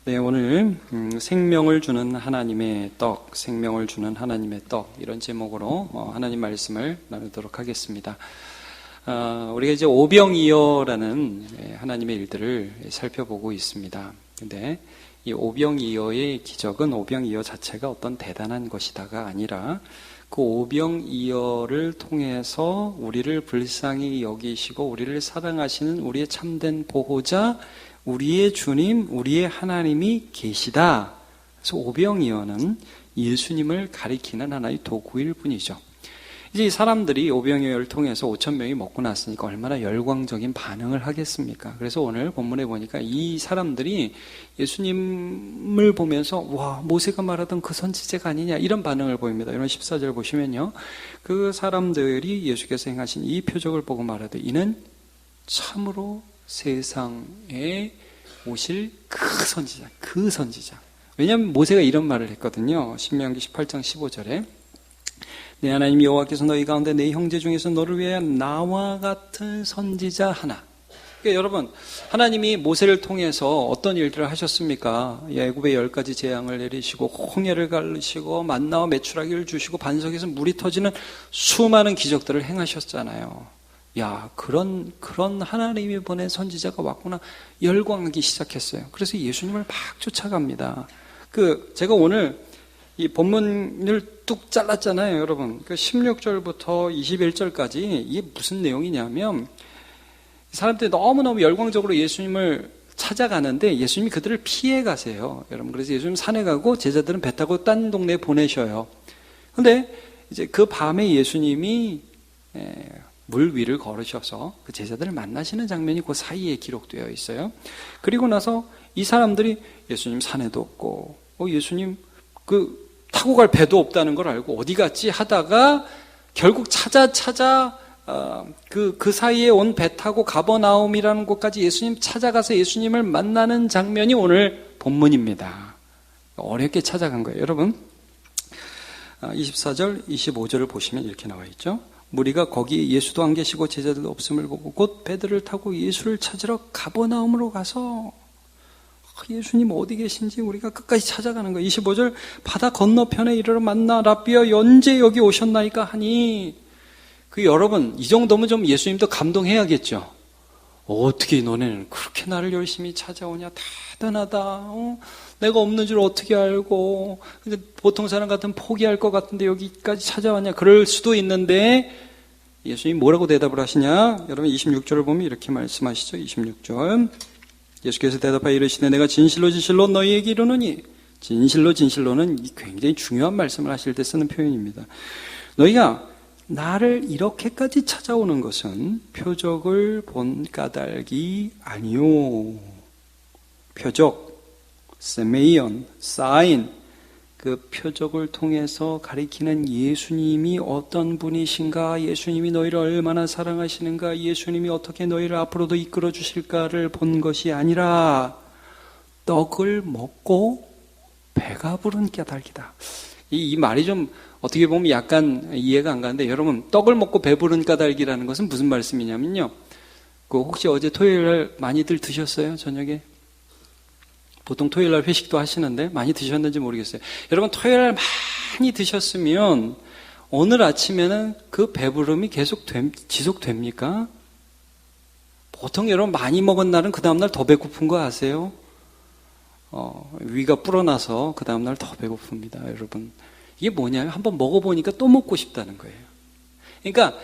네, 오늘 생명을 주는 하나님의 떡, 생명을 주는 하나님의 떡 이런 제목으로 하나님 말씀을 나누도록 하겠습니다. 우리가 이제 오병이어라는 하나님의 일들을 살펴보고 있습니다. 근데 이 오병이어의 기적은 오병이어 자체가 어떤 대단한 것이다가 아니라 그 오병이어를 통해서 우리를 불쌍히 여기시고 우리를 사랑하시는 우리의 참된 보호자, 우리의 주님, 우리의 하나님이 계시다. 그래서 오병이어는 예수님을 가리키는 하나의 도구일 뿐이죠. 이제 이 사람들이 오병이어를 통해서 5,000명이 먹고 났으니까 얼마나 열광적인 반응을 하겠습니까? 그래서 오늘 본문에 보니까 이 사람들이 예수님을 보면서 와, 모세가 말하던 그 선지자가 아니냐 이런 반응을 보입니다. 이런 14절 보시면요. 그 사람들이 예수께서 행하신 이 표적을 보고 말하되 이는 참으로 세상에 오실 그 선지자. 왜냐하면 모세가 이런 말을 했거든요. 신명기 18장 15절에 내 하나님 여호와께서 너희 가운데 내 형제 중에서 너를 위하여 나와 같은 선지자 하나. 그러니까 여러분, 하나님이 모세를 통해서 어떤 일들을 하셨습니까? 애굽에 10가지 재앙을 내리시고 홍해를 가르시고 만나와 메추라기를 주시고 반석에서 물이 터지는 수많은 기적들을 행하셨잖아요. 야, 그런 하나님이 보낸 선지자가 왔구나 열광하기 시작했어요. 그래서 예수님을 막 쫓아갑니다. 제가 오늘 이 본문을 뚝 잘랐잖아요, 여러분. 16절부터 21절까지 이게 무슨 내용이냐면 사람들이 너무너무 열광적으로 예수님을 찾아가는데 예수님이 그들을 피해 가세요, 여러분. 그래서 예수님 산에 가고 제자들은 배 타고 딴 동네에 보내셔요. 근데 이제 그 밤에 예수님이 물 위를 걸으셔서 그 제자들을 만나시는 장면이 그 사이에 기록되어 있어요. 그리고 나서 이 사람들이 예수님 산에도 없고 예수님 타고 갈 배도 없다는 걸 알고 어디 갔지 하다가 결국 그 사이에 온 배 타고 가버나움이라는 곳까지 예수님 찾아가서 예수님을 만나는 장면이 오늘 본문입니다. 어렵게 찾아간 거예요. 여러분 24절 25절을 보시면 이렇게 나와 있죠. 무리가 거기에 예수도 안 계시고 제자들도 없음을 보고 곧 배들을 타고 예수를 찾으러 가버나움으로 가서 예수님 어디 계신지 우리가 끝까지 찾아가는 거예요. 25절 바다 건너편에 이르러 만나 랍비여 언제 여기 오셨나이까 하니 여러분 이 정도면 좀 예수님도 감동해야겠죠. 어떻게 너네는 그렇게 나를 열심히 찾아오냐 대단하다. 내가 없는 줄 어떻게 알고 근데 보통 사람 같으면 포기할 것 같은데 여기까지 찾아왔냐 그럴 수도 있는데 예수님 뭐라고 대답을 하시냐. 여러분 26절을 보면 이렇게 말씀하시죠. 26절 예수께서 대답하여 이르시되 내가 진실로 너희에게 이르노니 진실로는 굉장히 중요한 말씀을 하실 때 쓰는 표현입니다. 너희가 나를 이렇게까지 찾아오는 것은 표적을 본 까닭이 아니요. 표적, 세메이언, 사인 그 표적을 통해서 가리키는 예수님이 어떤 분이신가, 예수님이 너희를 얼마나 사랑하시는가, 예수님이 어떻게 너희를 앞으로도 이끌어 주실까를 본 것이 아니라 떡을 먹고 배가 부른 까닭이다. 이 말이 좀 어떻게 보면 약간 이해가 안 가는데 여러분 떡을 먹고 배부른 까닭이라는 것은 무슨 말씀이냐면요. 혹시 어제 토요일날 많이들 드셨어요? 저녁에? 보통 토요일날 회식도 하시는데 많이 드셨는지 모르겠어요. 여러분 토요일날 많이 드셨으면 오늘 아침에는 그 배부름이 계속 지속됩니까? 보통 여러분 많이 먹은 날은 그 다음날 더 배고픈 거 아세요? 위가 불어나서 그 다음날 더 배고픕니다. 여러분 이게 뭐냐면 한번 먹어보니까 또 먹고 싶다는 거예요. 그러니까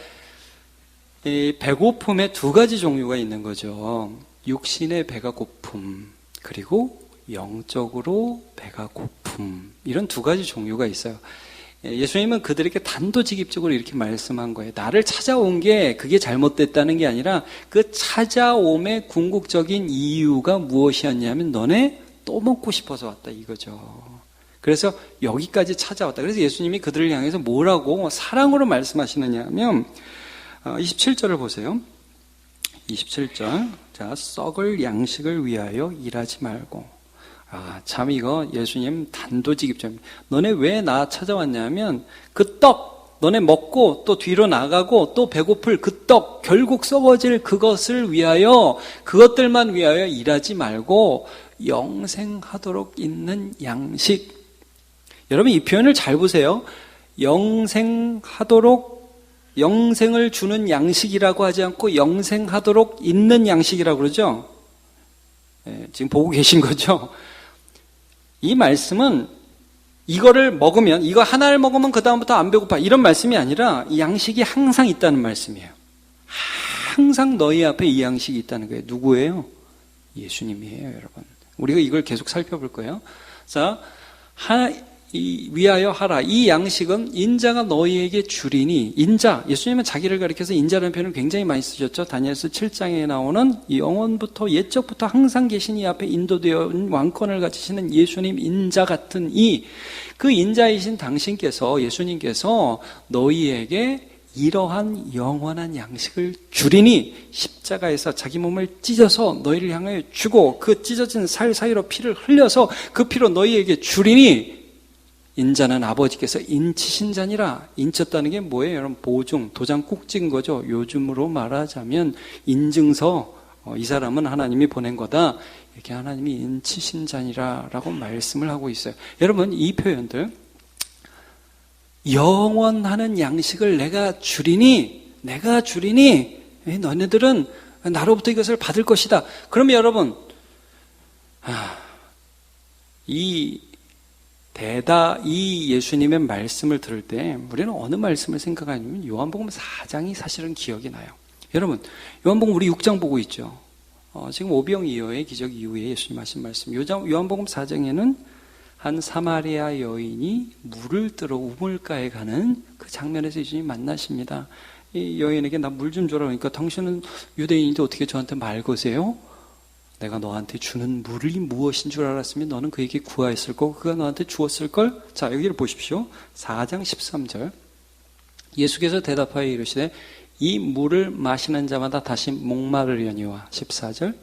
이 배고픔에 두 가지 종류가 있는 거죠. 육신의 배가 고픔 그리고 영적으로 배가 고픔 이런 두 가지 종류가 있어요. 예수님은 그들에게 단도직입적으로 이렇게 말씀한 거예요. 나를 찾아온 게 그게 잘못됐다는 게 아니라 그 찾아옴의 궁극적인 이유가 무엇이었냐면 너네 또 먹고 싶어서 왔다 이거죠. 그래서 여기까지 찾아왔다. 그래서 예수님이 그들을 향해서 뭐라고 사랑으로 말씀하시느냐 하면 27절을 보세요. 27절 자 썩을 양식을 위하여 일하지 말고 참 이거 예수님 단도직입적입니다. 너네 왜 나 찾아왔냐면 그 떡 너네 먹고 또 뒤로 나가고 또 배고플 그 떡 결국 썩어질 그것을 위하여 그것들만 위하여 일하지 말고 영생하도록 있는 양식. 여러분 이 표현을 잘 보세요. 영생하도록, 영생을 주는 양식이라고 하지 않고 영생하도록 있는 양식이라고 그러죠. 지금 보고 계신 거죠. 이 말씀은 이거를 먹으면, 이거 하나를 먹으면 그 다음부터 안 배고파, 이런 말씀이 아니라 이 양식이 항상 있다는 말씀이에요. 항상 너희 앞에 이 양식이 있다는 거예요. 누구예요? 예수님이에요, 여러분. 우리가 이걸 계속 살펴볼 거예요. 자, 위하여 하라. 이 양식은 인자가 너희에게 주리니. 인자, 예수님은 자기를 가리켜서 인자라는 표현을 굉장히 많이 쓰셨죠. 다니엘서 7장에 나오는 영원부터 옛적부터 항상 계신 이 앞에 인도되어 왕권을 가지시는 예수님 인자 같은 그 인자이신 당신께서, 예수님께서 너희에게 이러한 영원한 양식을 주리니, 십자가에서 자기 몸을 찢어서 너희를 향하여 주고 그 찢어진 살 사이로 피를 흘려서 그 피로 너희에게 주리니, 인자는 아버지께서 인치신 자니라. 인쳤다는 게 뭐예요? 여러분, 보증, 도장 꼭 찍은 거죠. 요즘으로 말하자면 인증서, 이 사람은 하나님이 보낸 거다, 이렇게 하나님이 인치신 자니라 라고 말씀을 하고 있어요. 여러분, 이 표현들, 영원하는 양식을 내가 주리니 너네들은 나로부터 이것을 받을 것이다. 그러면 여러분, 이 예수님의 말씀을 들을 때 우리는 어느 말씀을 생각하냐면 요한복음 4장이 사실은 기억이 나요. 여러분, 요한복음 우리 6장 보고 있죠. 지금 오병이어의 기적 이후에 예수님 하신 말씀, 요한복음 4장에는 한 사마리아 여인이 물을 뜨러 우물가에 가는 그 장면에서 예수님 만나십니다. 이 여인에게 나 물 좀 줘라 그러니까, 당신은 유대인인데 어떻게 저한테 말 거세요? 내가 너한테 주는 물이 무엇인 줄 알았으면 너는 그에게 구하였을 거고 그가 너한테 주었을걸? 자, 여기를 보십시오. 4장 13절. 예수께서 대답하여 이르시되 이 물을 마시는 자마다 다시 목마르려니와. 14절.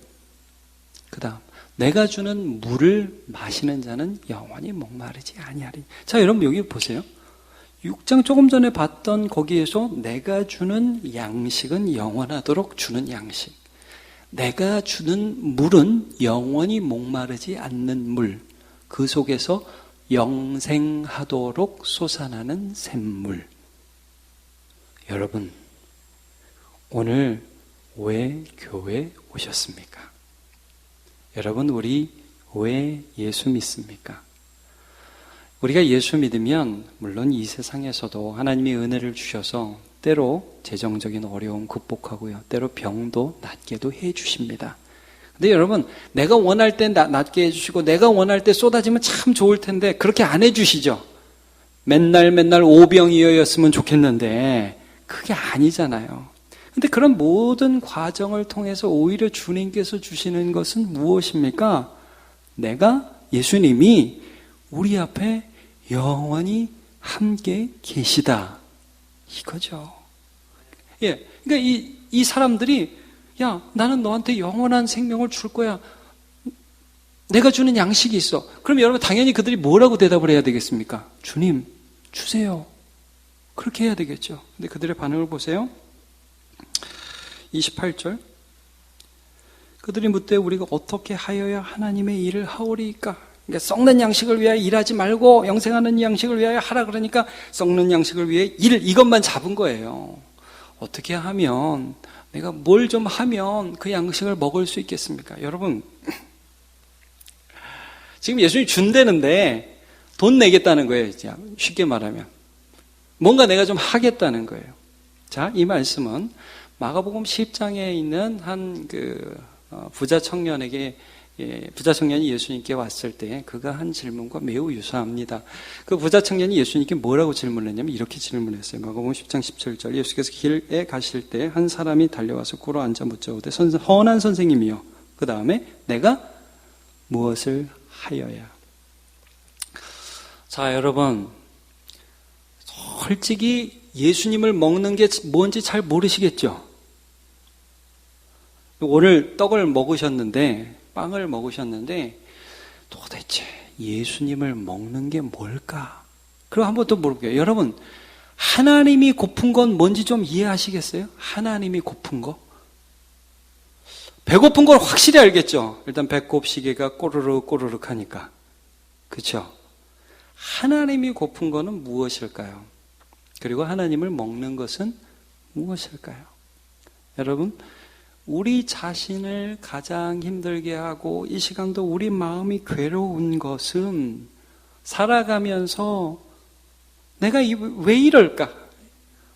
그 다음, 내가 주는 물을 마시는 자는 영원히 목마르지 아니하리니. 자, 여러분 여기 보세요. 6장 조금 전에 봤던 거기에서 내가 주는 양식은 영원하도록 주는 양식, 내가 주는 물은 영원히 목마르지 않는 물, 그 속에서 영생하도록 솟아나는 샘물. 여러분, 오늘 왜 교회 오셨습니까? 여러분, 우리 왜 예수 믿습니까? 우리가 예수 믿으면 물론 이 세상에서도 하나님이 은혜를 주셔서 때로 재정적인 어려움 극복하고요, 때로 병도 낫게도 해주십니다. 근데 여러분, 내가 원할 때 낫게 해주시고 내가 원할 때 쏟아지면 참 좋을 텐데 그렇게 안 해주시죠. 맨날 오병이어였으면 좋겠는데 그게 아니잖아요. 근데 그런 모든 과정을 통해서 오히려 주님께서 주시는 것은 무엇입니까? 예수님이 우리 앞에 영원히 함께 계시다, 이거죠. 예, 그러니까 이 사람들이, 야, 나는 너한테 영원한 생명을 줄 거야, 내가 주는 양식이 있어. 그럼 여러분, 당연히 그들이 뭐라고 대답을 해야 되겠습니까? 주님, 주세요. 그렇게 해야 되겠죠. 근데 그들의 반응을 보세요. 28절. 그들이 묻되 우리가 어떻게 하여야 하나님의 일을 하오리이까? 그러니까 썩는 양식을 위하여 일하지 말고 영생하는 양식을 위하여 하라 그러니까 썩는 양식을 위해 이것만 잡은 거예요. 어떻게 하면, 내가 뭘 좀 하면 그 양식을 먹을 수 있겠습니까? 여러분, 지금 예수님이 준다는데 돈 내겠다는 거예요. 쉽게 말하면 뭔가 내가 좀 하겠다는 거예요. 자, 이 말씀은 마가복음 10장에 있는 한 부자 청년이 예수님께 왔을 때 그가 한 질문과 매우 유사합니다. 그 부자 청년이 예수님께 뭐라고 질문했냐면 이렇게 질문했어요. 마가복음 10장 17절. 예수께서 길에 가실 때 한 사람이 달려와서 꿇어 앉아 묻자오되 선한 선생님이여, 그 다음에 내가 무엇을 하여야. 자, 여러분, 솔직히 예수님을 먹는 게 뭔지 잘 모르시겠죠? 오늘 떡을 먹으셨는데, 빵을 먹으셨는데 도대체 예수님을 먹는 게 뭘까? 그럼 한번 또 물어볼게요. 여러분, 하나님이 고픈 건 뭔지 좀 이해하시겠어요? 하나님이 고픈 거? 배고픈 걸 확실히 알겠죠. 일단 배꼽 시계가 꼬르륵 꼬르륵 하니까. 그렇죠? 하나님이 고픈 거는 무엇일까요? 그리고 하나님을 먹는 것은 무엇일까요? 여러분, 우리 자신을 가장 힘들게 하고 이 시간도 우리 마음이 괴로운 것은 살아가면서 내가 왜 이럴까?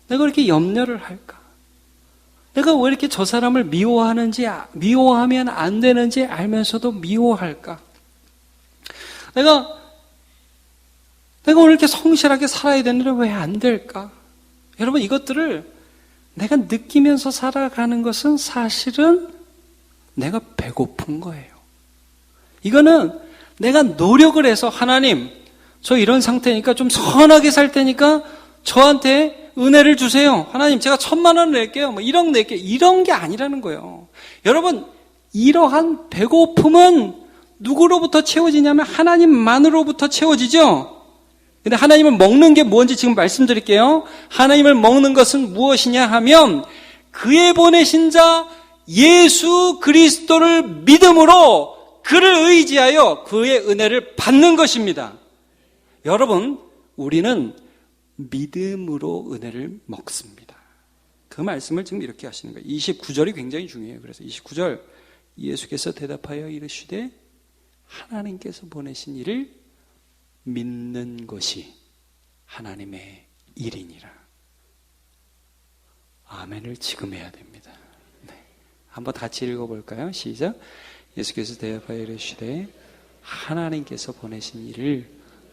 내가 이렇게 염려를 할까? 내가 왜 이렇게 저 사람을 미워하면 안 되는지 알면서도 미워할까? 내가 오늘 이렇게 성실하게 살아야 되는데 왜 안 될까? 여러분, 이것들을 내가 느끼면서 살아가는 것은 사실은 내가 배고픈 거예요. 이거는 내가 노력을 해서 하나님, 저 이런 상태니까 좀 선하게 살 테니까 저한테 은혜를 주세요. 하나님, 제가 1,000,000원 낼게요. 뭐 1억 낼게요. 이런 게 아니라는 거예요. 여러분, 이러한 배고픔은 누구로부터 채워지냐면 하나님만으로부터 채워지죠. 근데 하나님을 먹는 게 뭔지 지금 말씀드릴게요. 하나님을 먹는 것은 무엇이냐 하면 그의 보내신 자 예수 그리스도를 믿음으로 그를 의지하여 그의 은혜를 받는 것입니다. 여러분, 우리는 믿음으로 은혜를 먹습니다. 그 말씀을 지금 이렇게 하시는 거예요. 29절이 굉장히 중요해요. 그래서 29절, 예수께서 대답하여 이르시되 하나님께서 보내신 이를 믿는 것이 하나님의 일이니라. 아멘을 지금 해야 됩니다. 네. 한번 같이 읽어볼까요? 시작. 예수께서 대답하여 이르시되 하나님께서 보내신 이를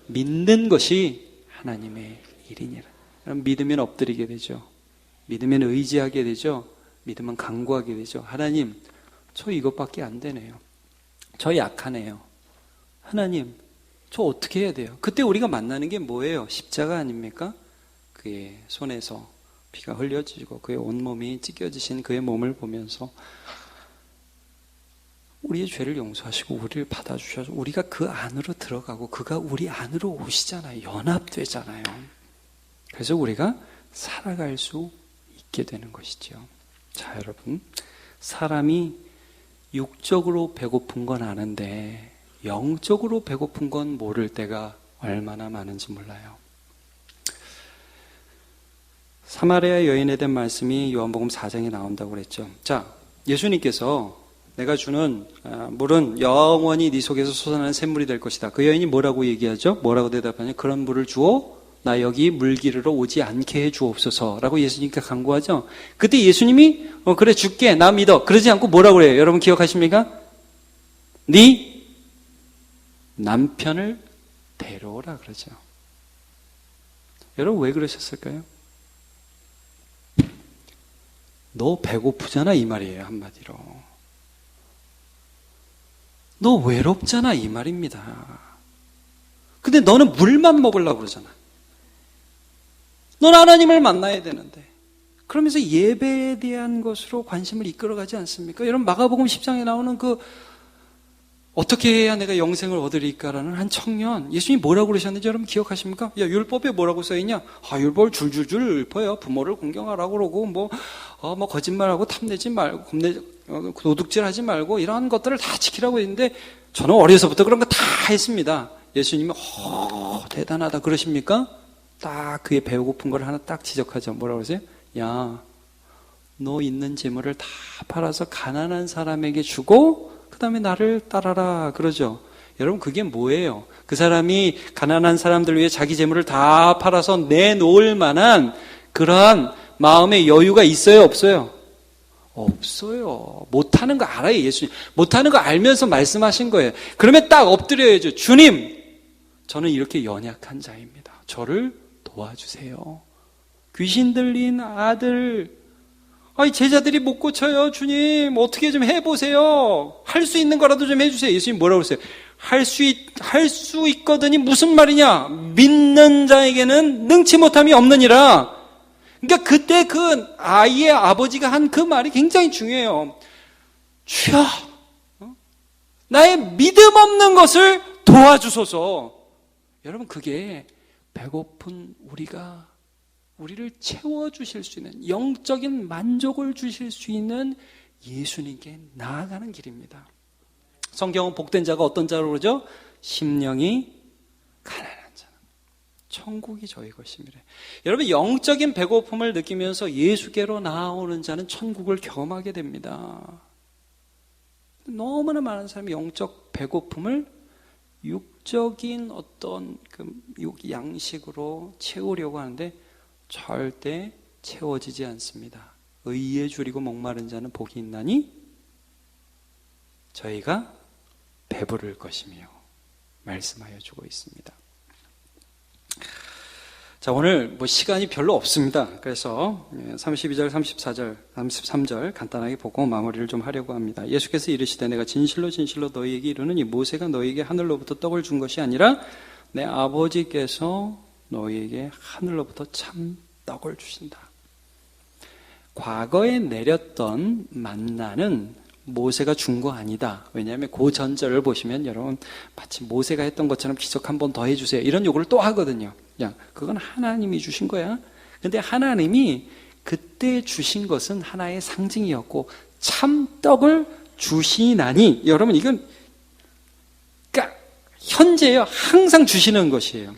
믿는 것이 하나님의 일이니라. 그럼 믿으면 엎드리게 되죠. 믿으면 의지하게 되죠. 믿으면 간구하게 되죠. 하나님, 저 이것밖에 안 되네요. 저 약하네요. 하나님, 저 어떻게 해야 돼요? 그때 우리가 만나는 게 뭐예요? 십자가 아닙니까? 그의 손에서 피가 흘려지고 그의 온몸이 찢겨지신 그의 몸을 보면서 우리의 죄를 용서하시고 우리를 받아주셔서 우리가 그 안으로 들어가고 그가 우리 안으로 오시잖아요. 연합되잖아요. 그래서 우리가 살아갈 수 있게 되는 것이죠. 자, 여러분, 사람이 육적으로 배고픈 건 아는데 영적으로 배고픈 건 모를 때가 얼마나 많은지 몰라요. 사마리아 여인에 대한 말씀이 요한복음 4장에 나온다고 그랬죠. 자, 예수님께서 내가 주는 물은 영원히 네 속에서 솟아나는 샘물이 될 것이다. 그 여인이 뭐라고 얘기하죠? 뭐라고 대답하냐? 그런 물을 주어 나 여기 물 기르러 오지 않게 해 주옵소서라고 예수님께 간구하죠. 그때 예수님이 그래 줄게, 나 믿어. 그러지 않고 뭐라고 그래요? 여러분 기억하십니까? 네 남편을 데려오라 그러죠. 여러분 왜 그러셨을까요? 너 배고프잖아 이 말이에요. 한마디로 너 외롭잖아 이 말입니다. 근데 너는 물만 먹으려고 그러잖아. 넌 하나님을 만나야 되는데. 그러면서 예배에 대한 것으로 관심을 이끌어가지 않습니까? 여러분 마가복음 10장에 나오는 그 어떻게 해야 내가 영생을 얻으리까라는 한 청년, 예수님이 뭐라고 그러셨는지 여러분 기억하십니까? 야, 율법에 뭐라고 써있냐? 율법을 줄줄줄 읊어요. 부모를 공경하라고 그러고 뭐 거짓말하고 탐내지 말고 도둑질하지 말고 이러한 것들을 다 지키라고 했는데 저는 어려서부터 그런 거 다 했습니다. 예수님이 대단하다 그러십니까? 딱 그의 배고픈 걸 하나 딱 지적하죠. 뭐라고 그러세요? 야, 너 있는 재물을 다 팔아서 가난한 사람에게 주고 그 다음에 나를 따라라 그러죠. 여러분 그게 뭐예요? 그 사람이 가난한 사람들 위해 자기 재물을 다 팔아서 내놓을 만한 그러한 마음의 여유가 있어요? 없어요? 없어요. 못하는 거 알아요. 예수님 못하는 거 알면서 말씀하신 거예요. 그러면 딱 엎드려야죠. 주님, 저는 이렇게 연약한 자입니다. 저를 도와주세요. 귀신 들린 아들, 제자들이 못 고쳐요. 주님, 어떻게 좀 해보세요. 할 수 있는 거라도 좀 해주세요. 예수님 뭐라고 그랬어요? 할 수 있거든이 무슨 말이냐? 믿는 자에게는 능치 못함이 없느니라. 그러니까 그때 그 아이의 아버지가 한 그 말이 굉장히 중요해요. 주여, 나의 믿음 없는 것을 도와주소서. 여러분 그게 배고픈 우리를 채워주실 수 있는 영적인 만족을 주실 수 있는 예수님께 나아가는 길입니다. 성경은 복된 자가 어떤 자로 그러죠? 심령이 가난한 자. 천국이 저희 것임이래. 여러분, 영적인 배고픔을 느끼면서 예수께로 나아오는 자는 천국을 경험하게 됩니다. 너무나 많은 사람이 영적 배고픔을 육적인 어떤 양식으로 채우려고 하는데 절대 채워지지 않습니다. 의에 줄이고 목마른 자는 복이 있나니 저희가 배부를 것이며 말씀하여 주고 있습니다. 자, 오늘 시간이 별로 없습니다. 그래서 32절, 34절, 33절 간단하게 보고 마무리를 좀 하려고 합니다. 예수께서 이르시되 내가 진실로 진실로 너희에게 이르노니 모세가 너희에게 하늘로부터 떡을 준 것이 아니라 내 아버지께서 너희에게 하늘로부터 참 떡을 주신다. 과거에 내렸던 만나는 모세가 준 거 아니다. 왜냐하면 그 전절을 보시면 여러분 마치 모세가 했던 것처럼 기적 한 번 더 해주세요 이런 요구를 또 하거든요. 그건 하나님이 주신 거야. 근데 하나님이 그때 주신 것은 하나의 상징이었고 참떡을 주시나니, 여러분 이건 그러니까 현재요 항상 주시는 것이에요.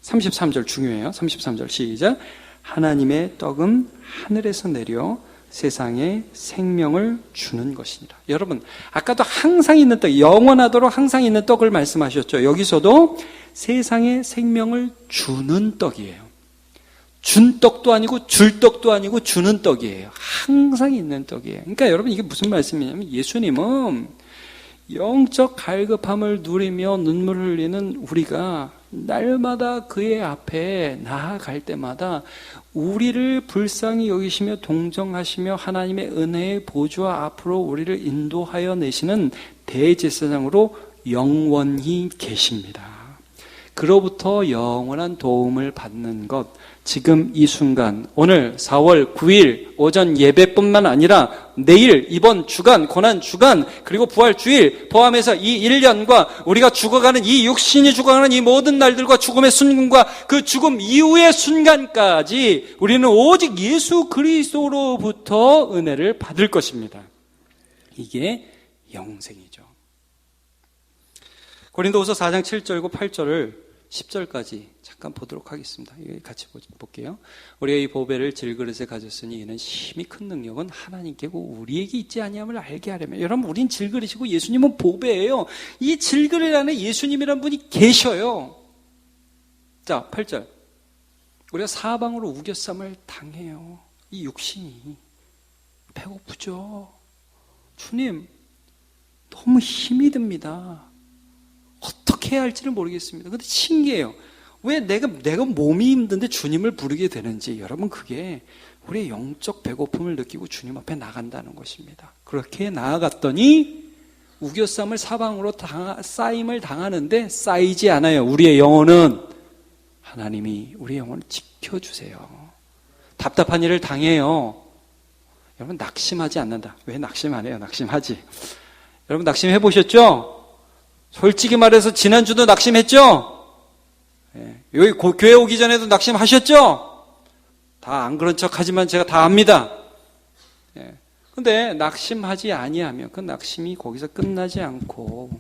33절 중요해요. 33절 시작. 하나님의 떡은 하늘에서 내려 세상에 생명을 주는 것이니라. 여러분, 아까도 항상 있는 떡, 영원하도록 항상 있는 떡을 말씀하셨죠. 여기서도 세상에 생명을 주는 떡이에요. 준 떡도 아니고 줄 떡도 아니고 주는 떡이에요. 항상 있는 떡이에요. 그러니까 여러분 이게 무슨 말씀이냐면 예수님은 영적 갈급함을 누리며 눈물을 흘리는 우리가 날마다 그의 앞에 나아갈 때마다 우리를 불쌍히 여기시며 동정하시며 하나님의 은혜의 보좌 앞으로 우리를 인도하여 내시는 대제사장으로 영원히 계십니다. 그로부터 영원한 도움을 받는 것, 지금 이 순간 오늘 4월 9일 오전 예배뿐만 아니라 내일 이번 주간 고난주간 그리고 부활주일 포함해서 이 1년과 우리가 죽어가는 이 육신이 죽어가는 이 모든 날들과 죽음의 순간과 그 죽음 이후의 순간까지 우리는 오직 예수 그리스도로부터 은혜를 받을 것입니다. 이게 영생이죠. 고린도후서 4장 7절과 8절을 10절까지 잠깐 보도록 하겠습니다. 같이 볼게요. 우리가 이 보배를 질그릇에 가졌으니 이는 심히 큰 능력은 하나님께고 우리에게 있지 아니함을 알게 하려면. 여러분, 우린 질그릇이고 예수님은 보배예요. 이 질그릇 안에 예수님이란 분이 계셔요. 자, 8절. 우리가 사방으로 우겨쌈을 당해요. 이 육신이 배고프죠. 주님, 너무 힘이 듭니다. 어떻게 해야 할지를 모르겠습니다. 근데 신기해요. 왜 내가 몸이 힘든데 주님을 부르게 되는지. 여러분, 그게 우리의 영적 배고픔을 느끼고 주님 앞에 나간다는 것입니다. 그렇게 나아갔더니 우겨쌈을 사방으로 쌓임을 당하는데 쌓이지 않아요. 우리의 영혼은 하나님이 우리의 영혼을 지켜주세요. 답답한 일을 당해요. 여러분, 낙심하지 않는다. 왜 낙심 안 해요? 낙심하지. 여러분, 낙심해 보셨죠? 솔직히 말해서 지난주도 낙심했죠? 여기 교회 오기 전에도 낙심하셨죠? 다 안 그런 척 하지만 제가 다 압니다. 근데 낙심하지 아니하면 그 낙심이 거기서 끝나지 않고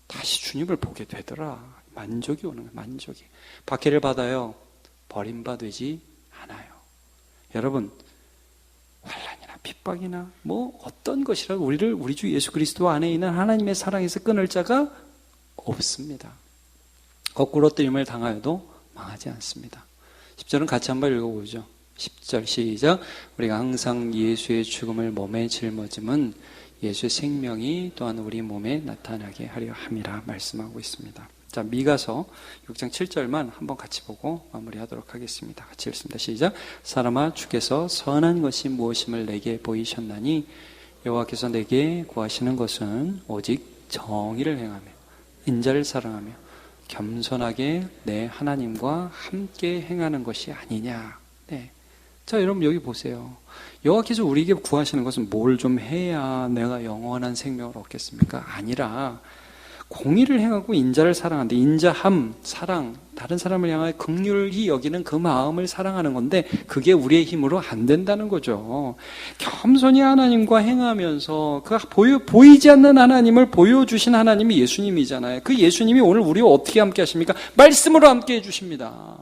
다시 주님을 보게 되더라. 만족이 오는 거예요. 만족이. 박해를 받아요. 버림받지 않아요. 여러분, 환난이나 핍박이나 어떤 것이라도 우리 주 예수 그리스도 안에 있는 하나님의 사랑에서 끊을 자가 없습니다. 거꾸로 뜨임을 당하여도 망하지 않습니다. 10절은 같이 한번 읽어보죠. 10절 시작. 우리가 항상 예수의 죽음을 몸에 짊어짐은 예수의 생명이 또한 우리 몸에 나타나게 하려 함이라 말씀하고 있습니다. 자, 미가서 6장 7절만 한번 같이 보고 마무리하도록 하겠습니다. 같이 읽습니다. 시작. 사람아, 주께서 선한 것이 무엇임을 내게 보이셨나니 여호와께서 내게 구하시는 것은 오직 정의를 행하며 인자를 사랑하며 겸손하게 내 하나님과 함께 행하는 것이 아니냐. 네. 자, 여러분 여기 보세요. 여호와께서 우리에게 구하시는 것은 뭘 좀 해야 내가 영원한 생명을 얻겠습니까? 아니라 공의를 행하고 인자를 사랑한다. 인자함, 사랑, 다른 사람을 향하여 긍휼히 여기는 그 마음을 사랑하는 건데 그게 우리의 힘으로 안 된다는 거죠. 겸손히 하나님과 행하면서 그 보이지 않는 하나님을 보여주신 하나님이 예수님이잖아요. 그 예수님이 오늘 우리와 어떻게 함께 하십니까? 말씀으로 함께 해주십니다.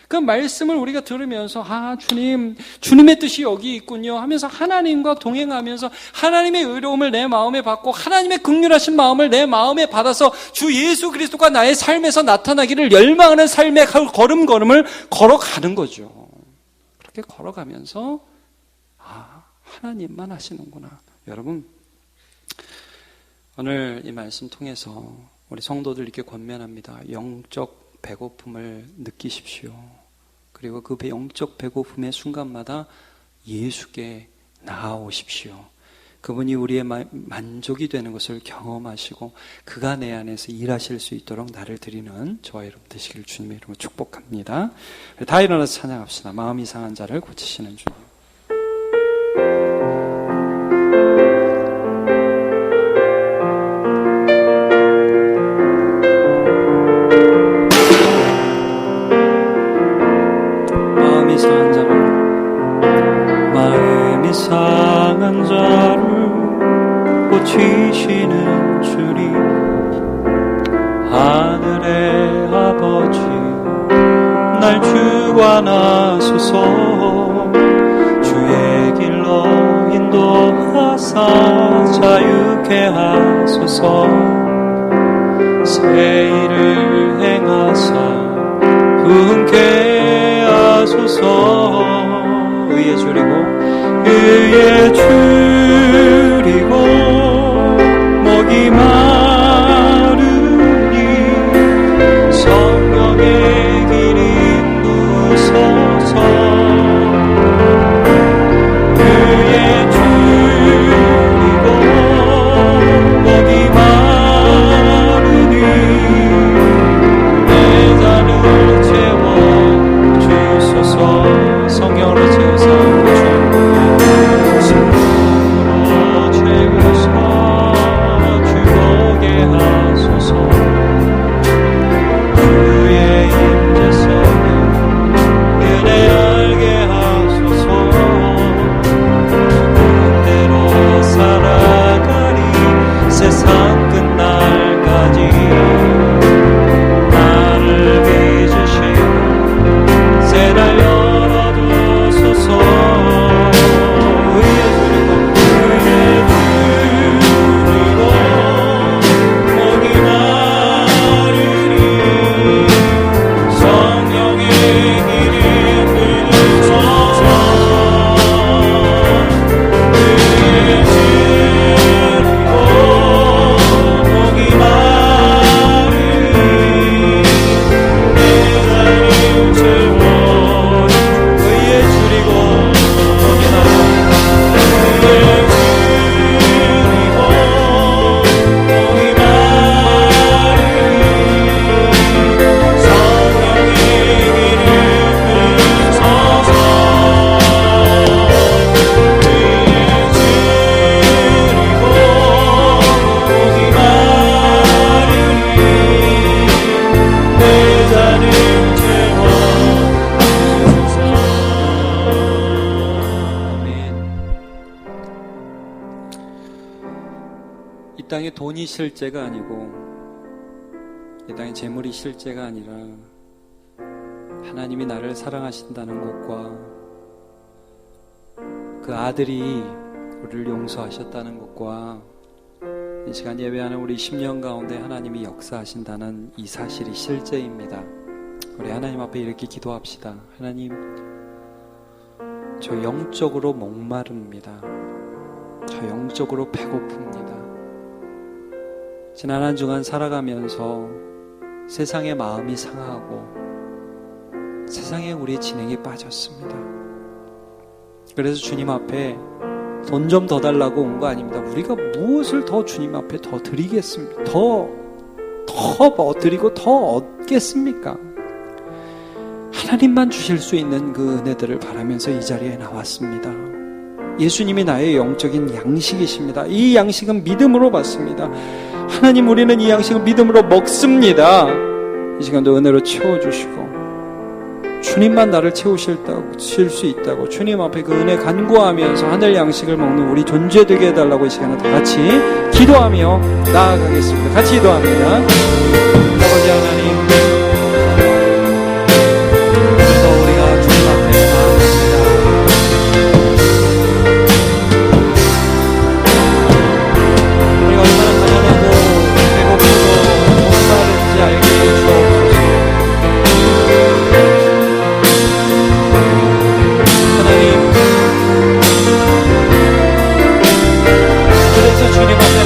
그 말씀을 우리가 들으면서 주님, 주님의 뜻이 여기 있군요 하면서 하나님과 동행하면서 하나님의 의로움을 내 마음에 받고 하나님의 긍휼하신 마음을 내 마음에 받아서 주 예수 그리스도가 나의 삶에서 나타나기를 열망하는 삶의 걸음걸음을 걸어가는 거죠. 그렇게 걸어가면서 하나님만 하시는구나. 여러분, 오늘 이 말씀 통해서 우리 성도들에게 권면합니다. 영적 배고픔을 느끼십시오. 그리고 그 영적 배고픔의 순간마다 예수께 나아오십시오. 그분이 우리의 만족이 되는 것을 경험하시고 그가 내 안에서 일하실 수 있도록 나를 드리는 저와 여러분 되시기를 주님의 이름으로 축복합니다. 다 일어나서 찬양합시다. 마음이 상한 자를 고치시는 주님. 상한 자를 고치시는 주님, 하늘의 아버지 날 주관하소서. 주의 길로 인도하사 자유케 하소서. 새 일을 행하사 흔쾌 하소서. 의에 줄이고 목이 마르니 성령의 길이 부소서. 의에 줄이고 목이 마르니 내 잔을 채워주소서. 성령으로 채우사 돈이 실제가 아니고 이 땅의 재물이 실제가 아니라 하나님이 나를 사랑하신다는 것과 그 아들이 우리를 용서하셨다는 것과 이 시간 예배하는 우리 10년 가운데 하나님이 역사하신다는 이 사실이 실제입니다. 우리 하나님 앞에 이렇게 기도합시다. 하나님, 저 영적으로 목마릅니다. 저 영적으로 배고픕니다. 지난 한 주간 살아가면서 세상의 마음이 상하고 세상에 우리의 진행이 빠졌습니다. 그래서 주님 앞에 돈 좀 더 달라고 온 거 아닙니다. 우리가 무엇을 더 주님 앞에 더 드리겠습니까? 더 드리고 더 얻겠습니까? 하나님만 주실 수 있는 그 은혜들을 바라면서 이 자리에 나왔습니다. 예수님이 나의 영적인 양식이십니다. 이 양식은 믿음으로 받습니다. 하나님, 우리는 이 양식을 믿음으로 먹습니다. 이 시간도 은혜로 채워주시고 주님만 나를 채우실 수 있다고 주님 앞에 그 은혜 간구하면서 하늘 양식을 먹는 우리 존재 되게 해달라고 이 시간에 다 같이 기도하며 나아가겠습니다. 같이 기도합니다. 아버지 하나님, 오늘도 우리가 주님 앞에 나아갑니다. 우리가 얼마나 가난하고 배고프고 목마른지 알게 해주옵소서. 하나님, 그래서 주님 앞에